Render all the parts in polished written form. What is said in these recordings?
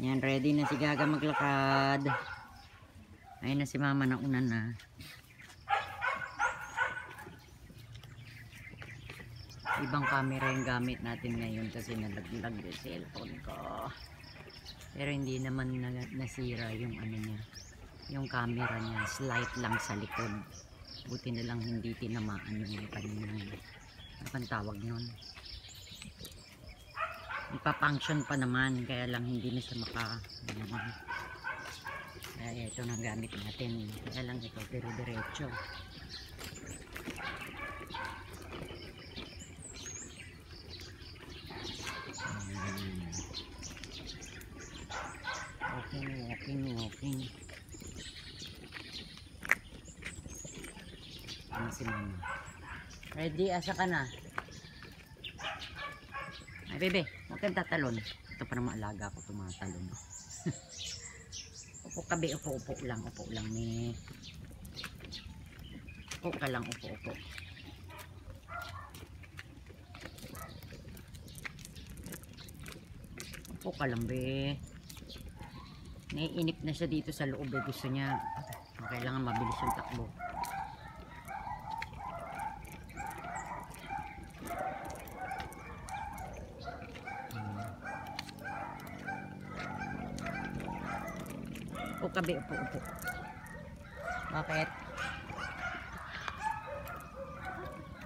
Yan, ready na si Gaga maglakad. Ayun na si Mama na una na. Ibang camera yung gamit natin ngayon kasi nalaglag yung cellphone ko. Pero hindi naman nasira yung ano niya. Yung camera niya, slight lang sa likod. Buti na lang hindi tinamaan yung kanyang, ano pang tawag nun? Ipa-function pa naman, kaya lang hindi na siya kaya ito na gamit natin. Kaya lang ito, pero diretso. Walking. Ano si Mama? Ready? Asa ka na? Ay, bebe, huwag kang tatalon. Ito pa naman alaga ko tumatalon. Upo ka, be. Upo lang, ni. Upo ka lang, upo. Upo ka lang, be. Naiinip na siya dito sa loob. Gusto niya, kailangan mabilis yung takbo. Upo, upo. Bakit?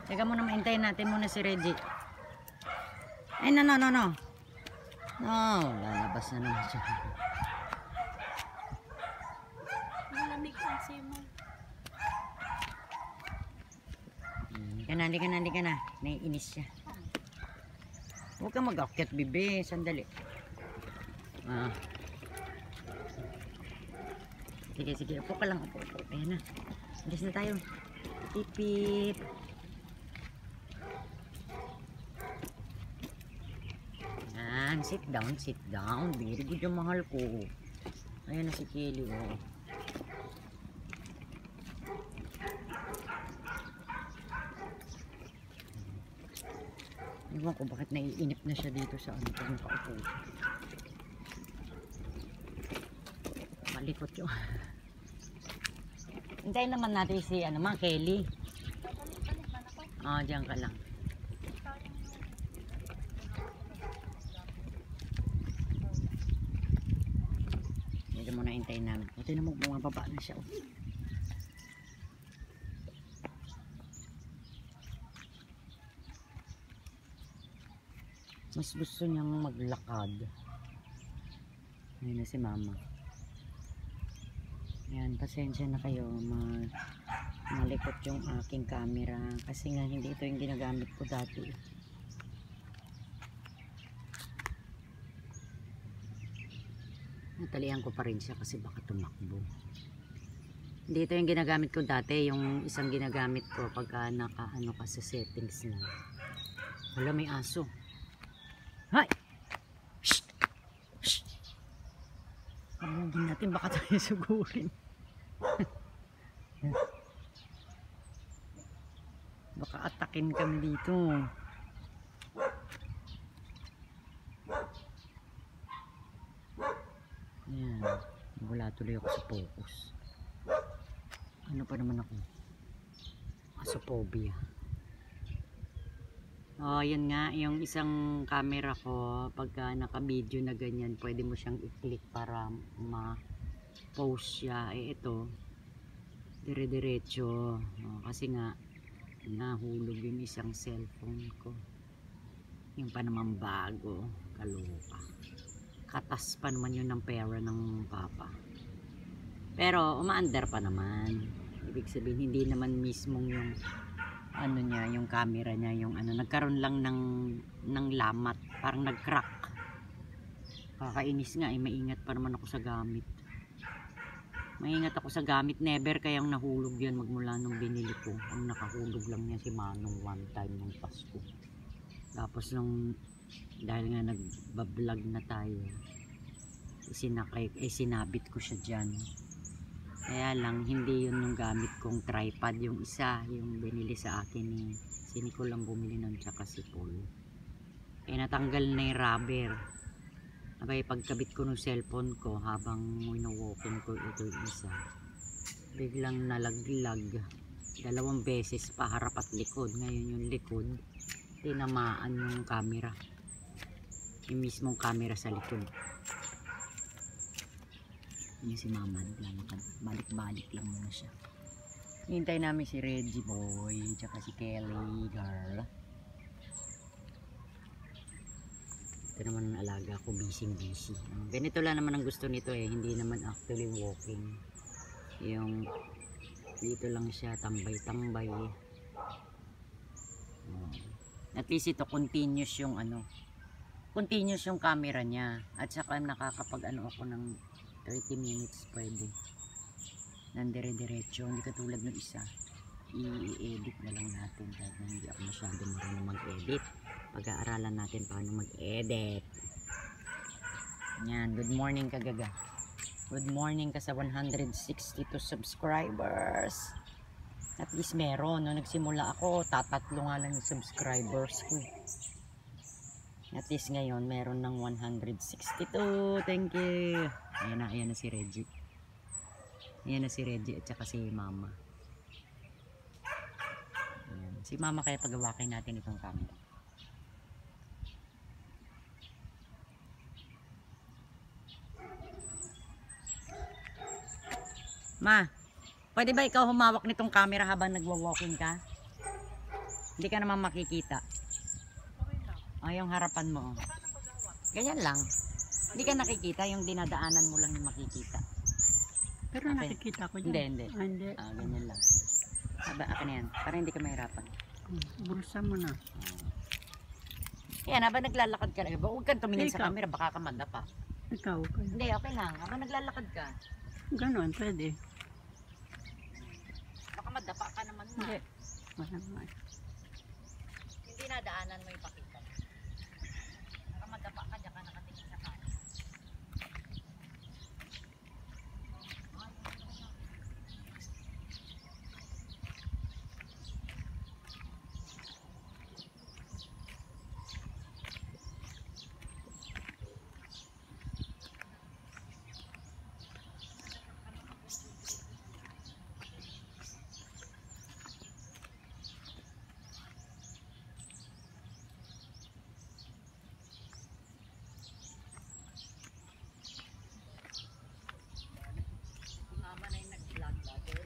Teka muna, maintayin natin muna si Reggie. Ay, no. No, lalabas na naman siya. Malamig kasi mo. Hindi ka na. Naiinis siya. Huwag kang mag-akyat, bibi. Sandali. Sige. Upo ka lang. Upo. Ayan na. Alis na tayo. Pipip. Yan. Sit down. Very good yung mahal ko. Ayan na si Kelly. Oh. Ewan ko bakit naiinip na siya dito sa ano pag nakaupo. Malikot yun. Hintayin naman natin si Mga Kelly. Diyan ka lang. Dito muna hintayin namin. Ito na bumababa na siya. Mas gusto niyang maglakad. Ayun na si Mama. Ayan, pasensya na kayo. Malikot yung aking camera. Kasi nga hindi ito yung ginagamit ko dati. Natalihan ko pa rin siya kasi baka tumakbo. Hindi ito yung ginagamit ko dati. Yung isang ginagamit ko pagka nakaano ka sa settings na. Wala, may aso. Hay! Shh! Pamugin natin, baka tayo sugurin. Baka atakin kami dito. Ayan. Wala tuloy ako sa focus. Ano pa naman ako? Asophobia. Yun nga, yung isang camera ko, pagka naka-video na ganyan, pwede mo siyang i-click para ma-post siya. Ito, dire-diretso. Kasi nga, nahulog yung isang cellphone ko. Yung pa naman bago, kaloka. Katas pa naman yun ng pera ng papa. Pero, umaandar pa naman. Ibig sabihin, hindi naman mismong yung ano niya, yung camera niya, yung ano, nagkaroon lang ng lamat, parang nag-crack. Kakainis nga, maingat pa naman ako sa gamit. Maingat ako sa gamit, never kayang nahulog yan magmula nung binili ko. Ang nakahulog lang niya si Manong one time ng Pasko. Tapos nung, dahil nga nagbablog na tayo, sinabit ko siya dyan. Kaya lang, hindi yun yung gamit kong tripod. Yung isa, yung binili sa akin ni Sini ko lang bumili ng tsaka si Paul. Natanggal na yung rubber. Abay, pagkabit ko ng cellphone ko habang wino-walking ko ito isa, biglang nalaglag. 2 beses pa harap at likod. Ngayon yung likod, tinamaan yung camera. Yung mismong camera sa likod. Yung si mama, naglalakad. Balik-balik lang muna siya. Hintay namin si Reggie boy, tsaka si Kelly girl. Ito naman ang alaga ko, busy. Ganito lang naman ang gusto nito eh, hindi naman actually walking. Yung dito lang siya, tambay-tambay. At least ito continuous yung continuous yung camera niya. At saka nakakapag ako ng 30 minutes pwede. Nandire-diretso, hindi katulad ng isa. I-edit na lang natin kahit na hindi ako masyadong marunong mag-edit. Pag-aaralan natin paano mag-edit. Yan, good morning kagaga. Good morning ka sa 162 subscribers. At least meron. Nung nagsimula ako, tatatlo nga lang yung subscribers ko. At least ngayon, meron ng 162. Thank you. Ayan na si Reggie. Ayan na si Reggie at saka si Mama. Ayan. Si Mama kaya pagawakin natin itong camera. Ma, pwede ba ikaw humawak nitong camera habang nagwa-walking ka? Hindi ka naman makikita. Yung harapan mo. Ganyan lang. Hindi ka nakikita, yung dinadaanan mo lang yung makikita. Pero Okay. nakikita ko dyan. Hindi. Hindi. Ganyan lang. Akin na yan. Para hindi ka mahirapan. Bulsa mo na. Yan, habang naglalakad ka lang. Huwag kang tumingin sa Ikaw. camera, baka ka madapa. Ikaw. Hindi, okay lang. Habang naglalakad ka, Ganon, pwede. baka madapa ka naman na. Hindi. Wala naman. Hindi nadaanan mo yung pakita. Baka madapa ka, diyan ka nakatingin sa camera. Mama na yung nag-vlog vlogger.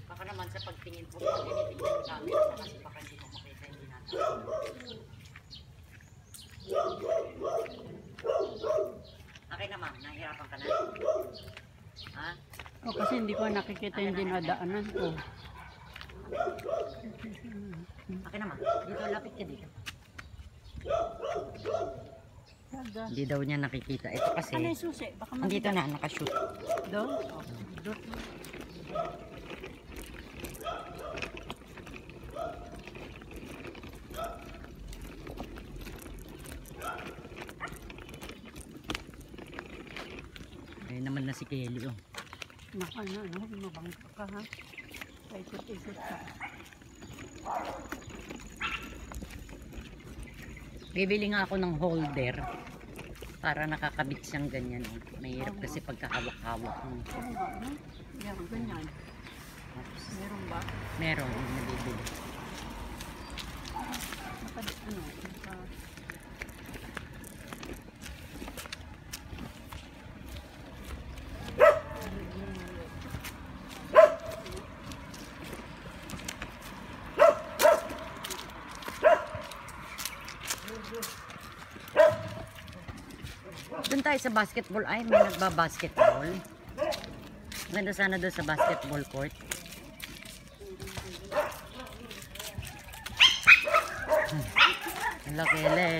Baka naman sa pagtingin po, pag tinitingnan yung camera mo kasi baka hindi mo makita yung ginagawa. Okay naman, nahihirapan ka na? Ha? O kasi hindi ko nakikita yung dinadaanan ko. Okay naman, dito lapit ka dito. Saga. Hindi daw niya nakikita. Ito kasi, Ano yung susi? Baka andito na, nakashoot. doon? Doon. Ayun naman na si Kelly, oh. Naka na, no? Mabangka ka ha. Paikot-ikot ka. Bibili nga ako ng holder para nakakabit siyang ganyan. Oh. Mahirap kasi pagkahawak-hawak. Oo nga, no? Yan, ganyan. Meron ba? Meron, nabibili. Naka... Doon tayo sa basketball. Ay, may nagba-basketball. Ganda sana doon sa basketball court. Hala, Kele.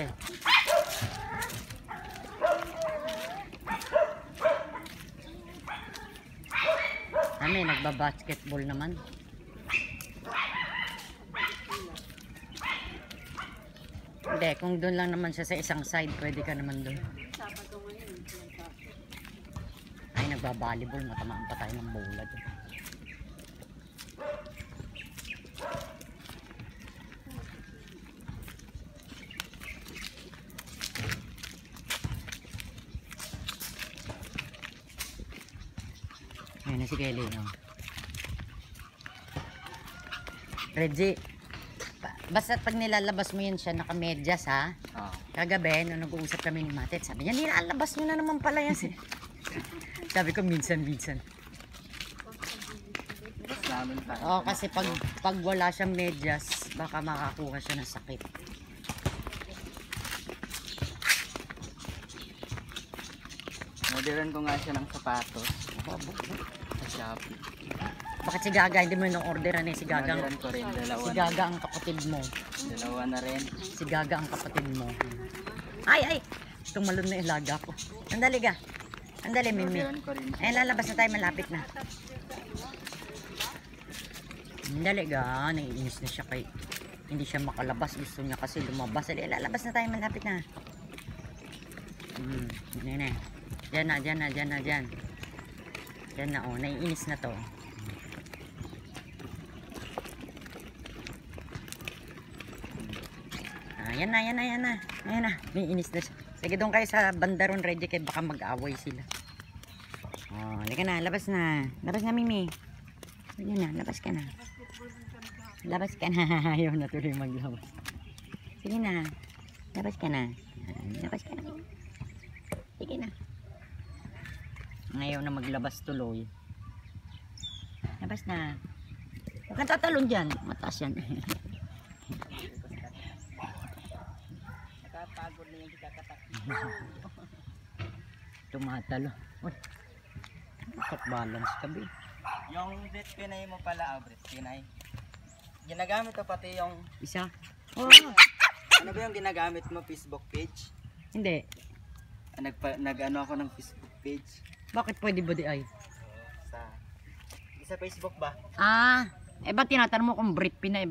May nagba-basketball naman. Hindi, kung doon lang naman siya sa isang side, pwede ka naman doon. Ay, nagba-volleyball. Matamaan pa tayo ng bola doon. Ayan na si Kelly. Oh. Reggie, basta pag nilalabas mo yun siya nakamedyas ha. Kagabi, nung nag-uusap kami ni Matet, sabi niya, nilalabas nyo na naman pala yan. Sabi ko, minsan. Oo, kasi pag wala siyang medyas, baka makakuha siya ng sakit. Orderan ko nga siya ng sapatos. Sa Shopee. Bakit si Gaga, hindi mo nung orderan eh, si Gaga. Orderan ko rin, dalawa. Si Gaga ang kapatid mo. Dalawa na rin. Si Gaga ang kapatid mo. Ay! Tumalon na ilaga ko. Andali ga. Andali, Mimi. Orderan ko rin siya. Ay, lalabas na tayo, malapit na. Andali ga, naiinis na siya kay... Hindi siya makalabas, gusto niya kasi lumabas. Dali, lalabas na tayo, malapit na. Yan na. Diyan na, oh, naiinis na to. Yan na. Naiinis na siya. Sige, doon kayo sa bandaron, ready kayo, baka mag-away sila. Oh, halika na, labas na. Labas na, Mimi. Yan na, labas ka na. Labas ka na. Ayaw na tuloy maglabas. Sige na. Labas ka na. Labas ka na. Sige na. Ayaw na maglabas tuloy. Labas na. Huwag kang tatalon dyan. Mataas yan. Nakapagod na yung kakatak. Tumatalo. Uy. Cut balance ka, be. Yung Brit Pinay mo pala, Brit Pinay. Ginagamit ko pati yung... Isa? Oo. Ano ba yung ginagamit mo? Facebook page? Hindi. Nag-ano ako ng Facebook page. Bakit pwede ba di ay? Sa Facebook ba? Ba't tinatanong mo kung Brit Pinay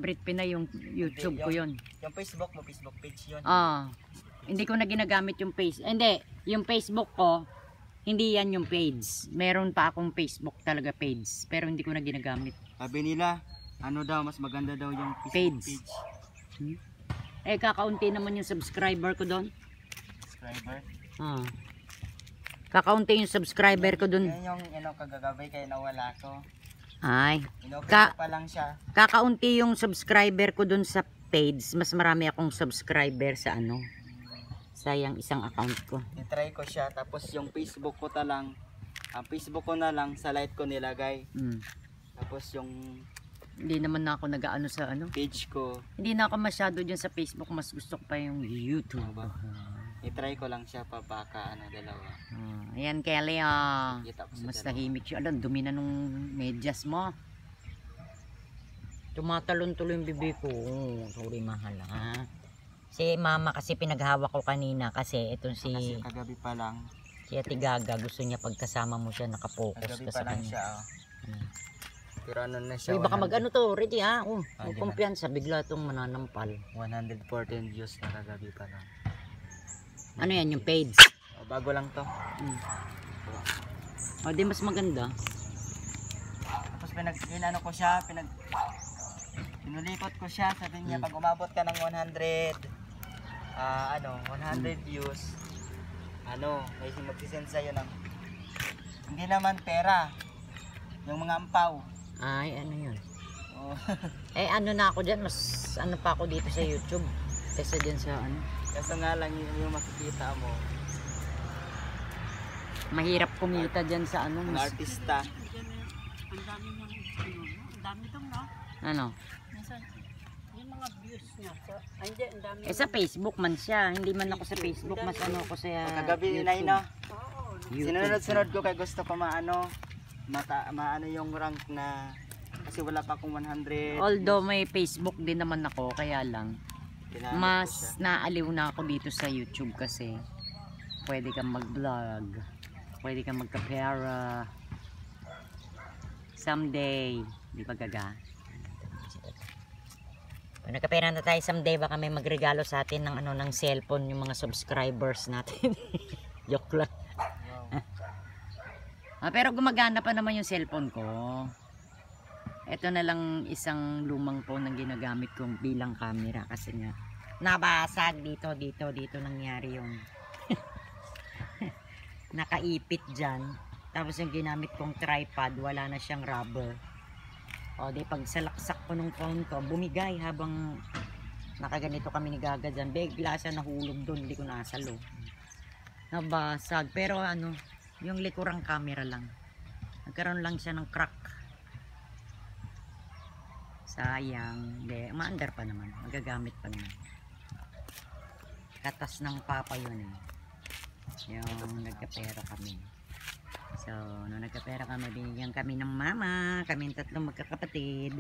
yung YouTube ko yun? Yung Facebook mo, Facebook page yun. Hindi ko na ginagamit yung page. Hindi, yung Facebook ko, hindi yan yung page. Meron pa akong Facebook talaga page, pero hindi ko na ginagamit. Sabi nila, ano daw, mas maganda daw yung Facebook page. Kakaunti naman yung subscriber ko doon. Subscriber? Kakaunti yung subscriber ko doon. Yan yung kagagabay kaya nawala ko. Ay. Inopera pa lang siya. Kakaunti yung subscriber ko doon sa page. Mas marami akong subscriber sa sayang isang account ko. I-try ko siya. Tapos yung Facebook ko ang Facebook ko na lang sa light ko nilagay. Tapos yung hindi naman na ako nag-aano sa page ko. Hindi na ako masyado dyan sa Facebook. Mas gusto ko pa yung YouTube. I-try ko lang siya pa baka dalawa. Ayan, Kelly. Mas tahimik siya. Alam, dumi na nung medyas mo. Tumatalon tuloy yung bibi ko. Sorry, mahal ha. Si mama kasi pinaghawak ko kanina kasi itong Kasi kagabi pa lang. Si Ate Gaga gusto niya pagkasama mo siya nakapokus Kagabi ka pa sa lang kanya. siya. Pero ano na siya. Uy, baka mag-ano to, ready ha? di ba? Kumpiyansa, bigla itong mananampal. 114 views na kagabi pa lang. Ano yan, yung page? Bago lang to. Di mas maganda. Tapos pinano ko siya, pinulikot ko siya, sabi niya pag umabot ka ng 100 views, may magsisend sa'yo ng hindi naman pera, yung mga ampaw. Ay, ano yun? Ano na ako dyan, mas pa ako dito sa YouTube kaysa dyan sa Kaso nga lang yung makikita mo, mahirap kumita dyan sa mga artista. Ang dami niyang ang dami daw na. Ano? Yung mga views niya. Hindi, ang dami. Sa Facebook man siya, hindi man ako sa Facebook, mas ako sa Kagabi YouTube. na YouTube. Sinunod-sunod ko kay gusto ko maano yung rank na kasi wala pa akong 100. Although may Facebook din naman ako, kaya lang Ginamit ko siya. Mas naaliw na ako dito sa YouTube kasi pwede kang mag-vlog, pwede kang magka-pera someday, di ba gaga? Pag nagka-pera na tayo someday, baka may magregalo sa atin ng ng cellphone yung mga subscribers natin. Joke lang. Pero gumagana pa naman yung cellphone ko. Ito na lang isang lumang phone na ginagamit kong bilang camera kasi nga nabasag dito nangyari yung nakaipit dyan. Tapos yung ginamit kong tripod, wala na siyang rubber. O di pag salaksak ko nung phone ko, bumigay habang nakaganito kami ni Gaga dyan. Bigla siya nahulog doon, hindi ko nasalo. Nabasag. Pero yung likurang camera lang. Nagkaroon lang siya ng crack. Sayang. Hindi, maandar pa naman. Magagamit pa naman. Katas ng papa yun eh. Yung nagkapera kami. So, nung nagkapera kami, binigyan kami ng mama. Kaming tatlong magkakapatid.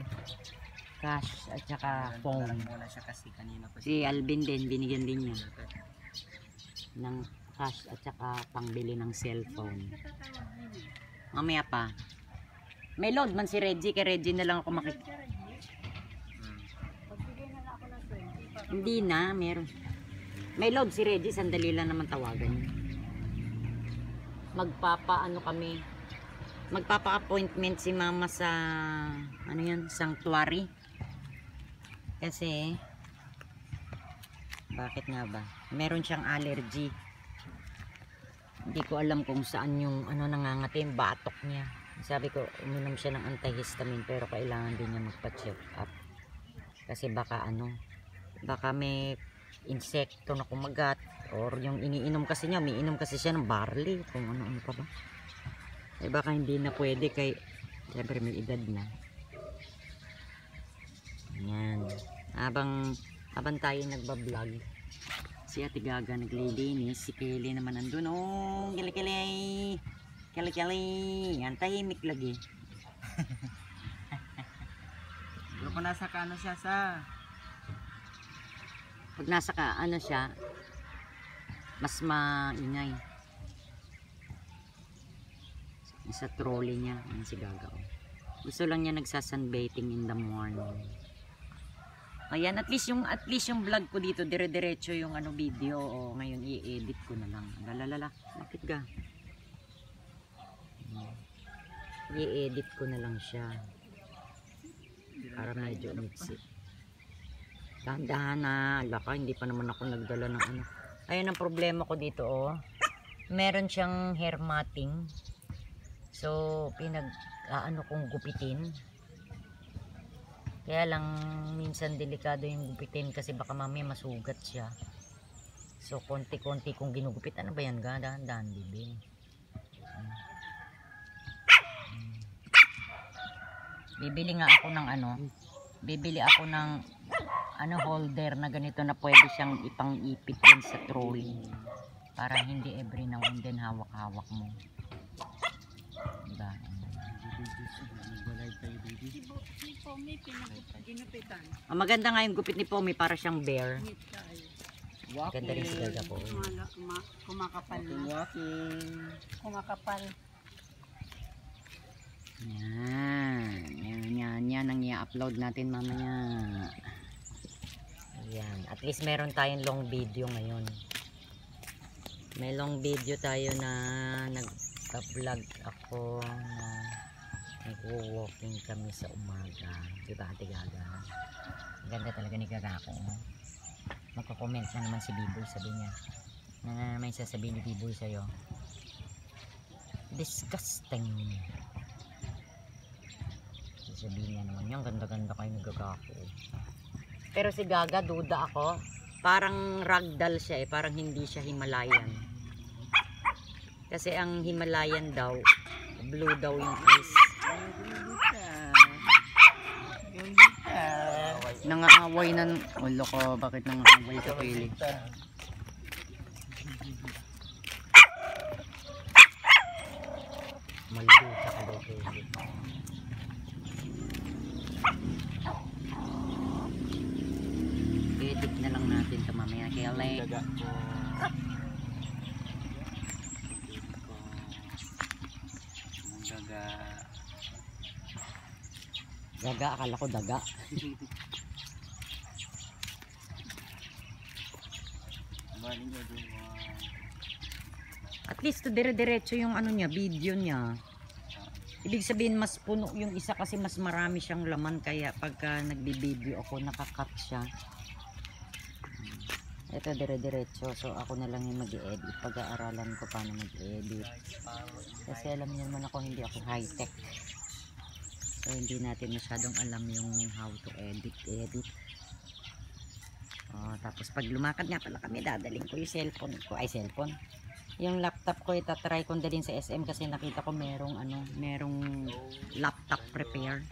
Cash at saka phone. Muna siya kasi kanina pa Si Alvin din, binigyan din niya ng cash at saka pangbili ng cellphone. Mamaya pa. May load man si Reggie. Kay Reggie na lang ako Hindi na, meron. May load si Reggie, sandali lang naman tawagan niya. Magpapa-appointment si mama sa sanctuary. Kasi bakit nga ba? Meron siyang allergy. Hindi ko alam kung saan yung nangangati yung batok niya. Sabi ko, uminom siya ng antihistamine pero kailangan din niya magpa-check up. Kasi baka may insekto na kumagat or yung iniinom kasi niya, umiinom kasi siya ng barley kung ano pa ba. Baka hindi na pwede kay siyempre may edad na. Ayan. Habang tayo nagbablog, si Ate Gaga naglilinis, si Kelly naman nandun. Oh, kili-kili. Yan, tahimik lagi. Pero kung nasa kano siya sa Pag nasa siya, mas maingay. Sa trolley niya, yan si Gaga. Gusto lang niya nagsasunbathing in the morning. Ayan, at least yung vlog ko dito, dire-diretso yung video. O ngayon i-edit ko na lang. Lalalala, bakit ga? I-edit ko na lang siya. Para medyo mixi. Dahan-dahan na, laka, hindi pa naman ako nagdala ng Ayun ang problema ko dito, meron siyang hair matting. So, kong gupitin. Kaya lang, minsan delikado yung gupitin kasi baka mamaya masugat siya. So, konti-konti kong ginugupit. Ano ba yan, ga? Dahan-dahan, bibi. Bibili nga ako ng bibili ako ng holder na ganito na pwede siyang ipang-ipit yan sa trolley para hindi every now and then hawak-hawak mo, diba? Maganda nga yung gupit ni Pomi, para siyang bear. Ganda rin si Gaga po. Kumakapal na. Kumakapal. Yan ang i-upload natin mamaya. Ayan, at least meron tayong long video ngayon. May long video tayo na nagpa-vlog ako na nag-walking kami sa umaga. Diba, Ate Gaga? Ganda talaga ni Gaga ako. Magko-comment na naman si Biboy, sabi niya. May sasabihin ni Biboy sa'yo. Disgusting. Sabihin niya naman yung ganda-ganda kayo nagagako. Pero si Gaga, duda ako, parang ragdoll siya parang hindi siya Himalayan. Kasi ang Himalayan daw, blue daw yung eyes. Nangaaway na, ulo ko, bakit nangaaway sa piling? Maldo sa kalokili. Edit na lang mamaya Kelly. Daga ko. Daga. Daga, akala ko daga. Morning everyone. At least dire-diretso yung ano niya, video niya. Ibig sabihin mas puno yung isa kasi mas marami siyang laman kaya pagka nagbi-video ako nakakat siya. Ito dire-diretso, so ako na lang yung mag-edit. Pag-aaralan ko paano mag-edit. Kasi alam niyo naman ako hindi ako high-tech. So hindi natin masyadong alam yung how to edit. Tapos pag lumakad nga pala kami, dadaling ko yung cellphone ko. Ay, cellphone. Yung laptop ko itatry kong dalhin sa SM kasi nakita ko merong laptop repair.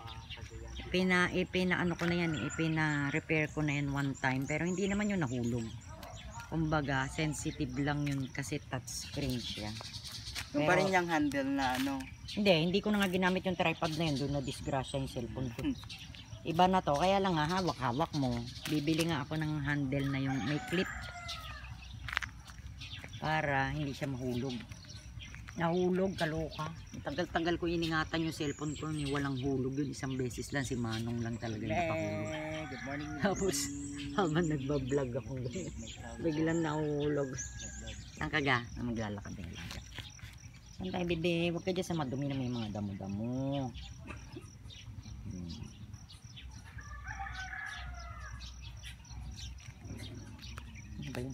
Ipina-repair ko na yan one time pero hindi naman yun nahulog. Kumbaga sensitive lang yun kasi touchscreen siya. Yung pa rin yung handle na ano. Hindi ko na nga ginamit yung tripod na yun, doon na disgrasya yung cellphone ko. Iba na to, kaya lang nga hawak-hawak mo. Bibili nga ako ng handle na yung may clip para hindi siya mahulog. Nahulog, kaloka. Tagal-tagal ko iningatan yung cellphone ko, walang hulog yun. Isang beses lang, si Manong lang talaga yung nakahulog. Good morning. Tapos, habang nagbablog ako, biglang nahulog. Saan ka ga? Maglalakad din lang. Saan tayo, bebe? Huwag ka dyan sa madumi na may mga damo-damo. Ano ba yun?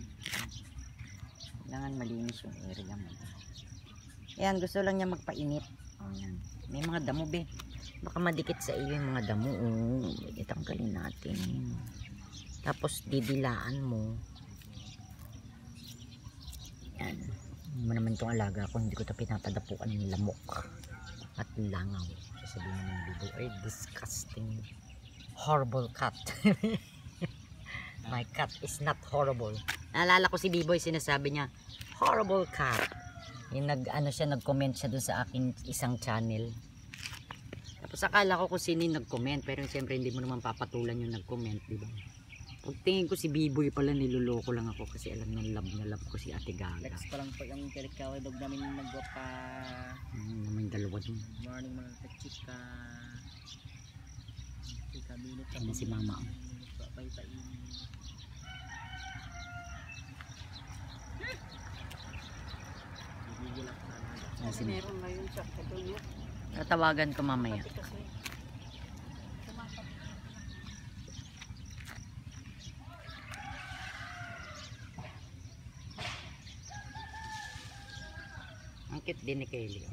Kailangan malinis yung area mo. Ayan, gusto lang niya magpainit. Ayan. May mga damo, be. Baka madikit sa iyo yung mga damo. Itanggalin natin. Tapos didilaan mo. Ayan. Hindi mo naman itong alaga ko. Hindi ko ito pinapadapuan ng lamok at langaw. Sasabihin naman ng bibo, ay disgusting. Horrible cat. My cat is not horrible. Naalala ko si Biboy, sinasabi niya, horrible cat. Yung nag-comment siya dun sa akin isang channel. Tapos akala ko kung sino yung nag-comment, pero siyempre hindi mo naman papatulan yung nag-comment, diba? Pagtingin ko si Biboy pala, niloloko lang ako kasi alam na love ko si Ate Gaga. Lex pa lang po yung telikaway dog namin nagwapa. Naman dalawa dun. Morning mga chika. Chika minute Ayun na si Mama. Kasi meron ngayon sa katulyo. Tatawagan ko mamaya. Kasi Ang cute din ni Kelly.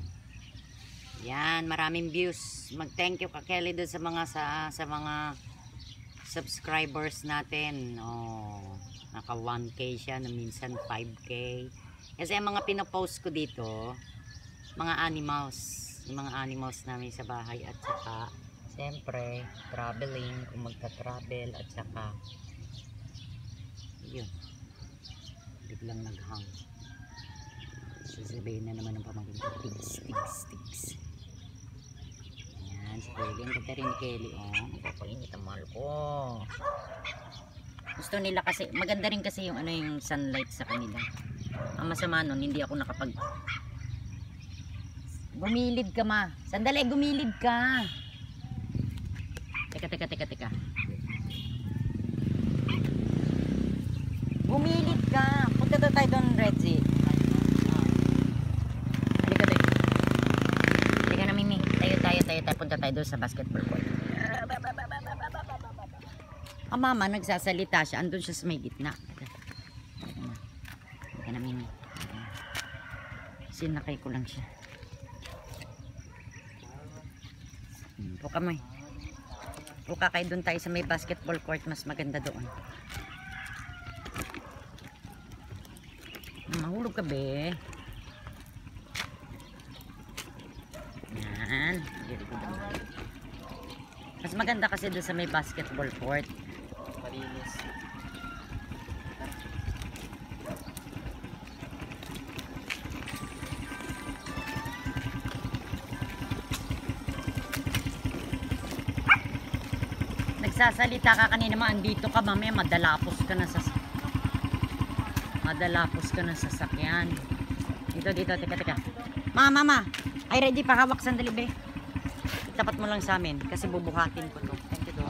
Yan, maraming views. Mag-thank you ka Kelly doon sa mga subscribers natin. Naka 1K siya, na minsan 5K. Kasi ang mga pinopost ko dito, mga animals. Yung mga animals namin sa bahay at saka siyempre, traveling, kung magta-travel at saka yun. Biglang naghang. Sasabihin na naman ng pamangkin ko, tigs. Ayan, si Kelly. Ang ganda rin ni Kelly, Papainit ang mahal ko. Gusto nila kasi, maganda rin kasi yung yung sunlight sa kanila. Ang masama nun, hindi ako nakapag... Gumilid ka, ma. Sandali, gumilid ka. Teka. Gumilid ka. Punta tayo doon, Redzi. Halika na, Mimi. Tayo. Punta tayo doon sa basketball court. Ang mama, nagsasalita siya. Andun siya sa may gitna. Halika na, Mimi. Sinakay ko lang siya. Puka mo. Puka kayo doon tayo sa may basketball court. Mas maganda doon. Mahulog ka, be. Yan. Mas maganda kasi doon sa may basketball court. Malinis. Nagsasalita ka kanina, andito ka, mamaya madalapos ka na sa Madalapos ka ng sasakyan. Dito, teka. Mama. Ay, ready pa, hawak sandali, be. Itapat mo lang sa amin kasi bubuhatin ko to. Thank you, do.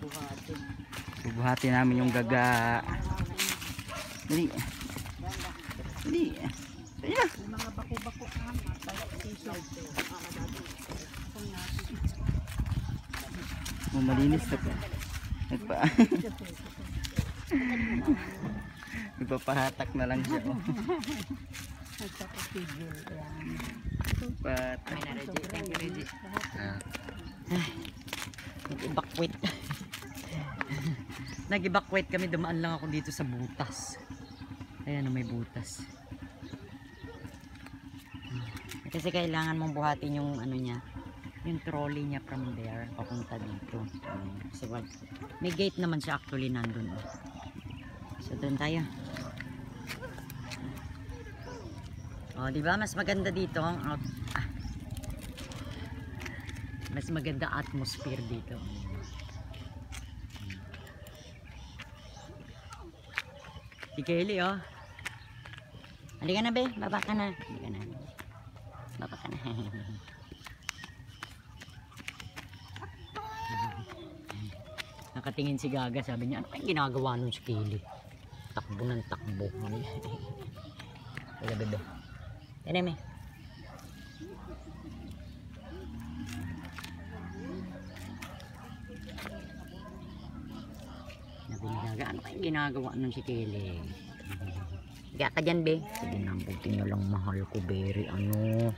Bubuhatin. Bubuhatin namin yung gaga. Dali. Dali na. May mga bako-bako ka. T-shirt. Malinis na po. Nagpapahatak na lang siya. Oh. Nagpapapigil. Yan. Ay, na, ready. Thank you, ready. Nag-evacuate. Nag-evacuate kami. Dumaan lang ako dito sa butas. Ayan, may butas. Kasi kailangan mong buhatin yung ano niya, yung trolley niya from there papunta dito. So, may gate naman siya actually nandun. So doon tayo. Oh, di ba mas maganda dito ang mas maganda atmosphere dito. Si Kelly, oh. Halika na, be. Baba ka na. Halika na. Baba ka na. Nakatingin si Gaga. Sabi niya, ano kayong ginagawa nun si Kelly? Takbo ng takbo. Halika, bebe. Yan, me. Sabi ni Gaga, ano kayong ginagawa nun si Kelly? Higa ka dyan, be. Sige na, buti nyo lang mahal ko, very ano.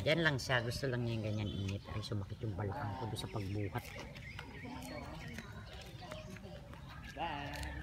Yan lang siya. Gusto lang niya yung ganyan init. Ay, sumakit yung balakang ko doon sa pagbuhat. Bye.